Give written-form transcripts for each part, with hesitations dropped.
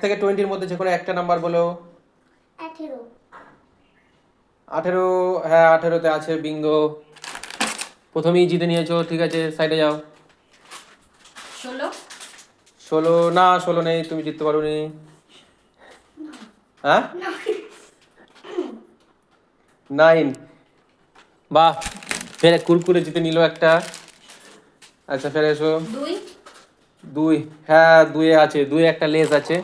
থেকে 20-র মধ্যে যে কোনো একটা নাম্বার বলো। 18। 18, হ্যাঁ 18-তে আছে, বিঙ্গো। প্রথমেই জিতে নিয়েছো, ঠিক আছে সাইডে যাও। 16। 16 না, 16 নেই, তুমি জিততে পারোনি। হ্যাঁ 9, বাহ, ফের কুরকুরে জিতে নিল একটা। আচ্ছা ফের এসো। 2। 2, হ্যাঁ 2-এ আছে, 2-এ একটা লেস আছে।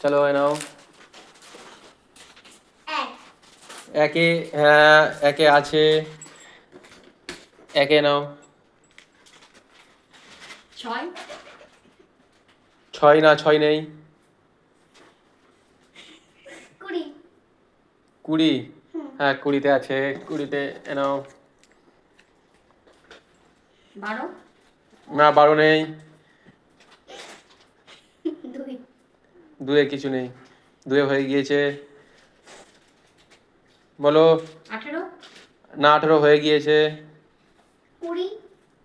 চলো নাও। 1। 1-এ, হ্যাঁ 1-এ আছে, 1-এ নাও। 6। 6 না, 6 নেই। 20। 20, হ্যাঁ 20-তে আছে, 20-তে নাও। 12। না 12 নেই। 2। 2-এ কিছু নেই, 2-এ হয়ে গিয়েছে। বলো। 18। না 18 হয়ে গিয়েছে। 20।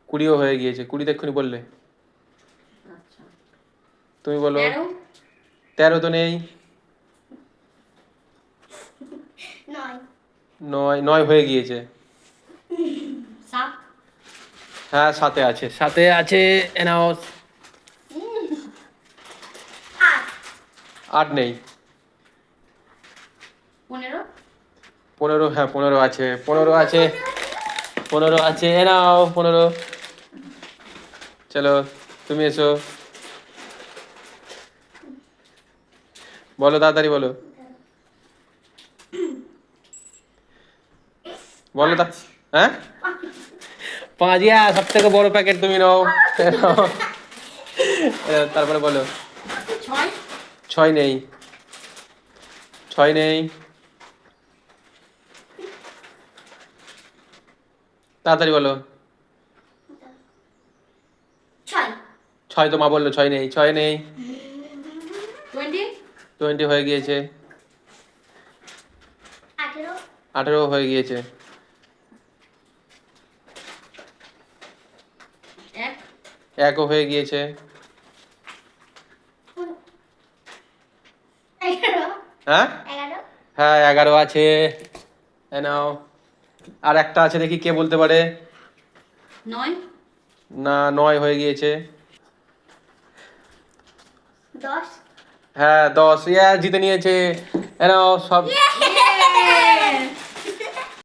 20ও হয়ে গিয়েছে, 20 তো এক্ষুনি বললে। আচ্ছা। তুমি বলো। 13। 13 তো নেই। 9। 9 হয়ে গিয়েছে। 7। হ্যাঁ 7-এ আছে, 7-এ আছে, নাও। 8। 8 নেই। 15। 15, হ্যাঁ 15 আছে, 15 আছে, 15 আছে, নাও 15। চলো তুমি এসো, বলো তাড়াতাড়ি বলো। বলো তা, হ্যাঁ 5, সব থেকে বড় প্যাকেট তুমি নাও। তারপরে বলো। 6। 6 নেই। 6 নেই, তাড়াতাড়ি বলো। 6। 6 তো মা বললো 6 নেই, 6 নেই। 20। 20 হয়ে গিয়েছে। 18। 18 হয়ে গিয়েছে। 1। 1ও হয়ে গিয়েছে। 11। হ্যাঁ 11। হ্যাঁ 11 আছে, নাও। আর একটা আছে, দেখি কে বলতে পারে। 9। না 9 হয়ে গিয়েছে। 10। হ্যাঁ 10, জিতে নিয়েছে, নাও সব।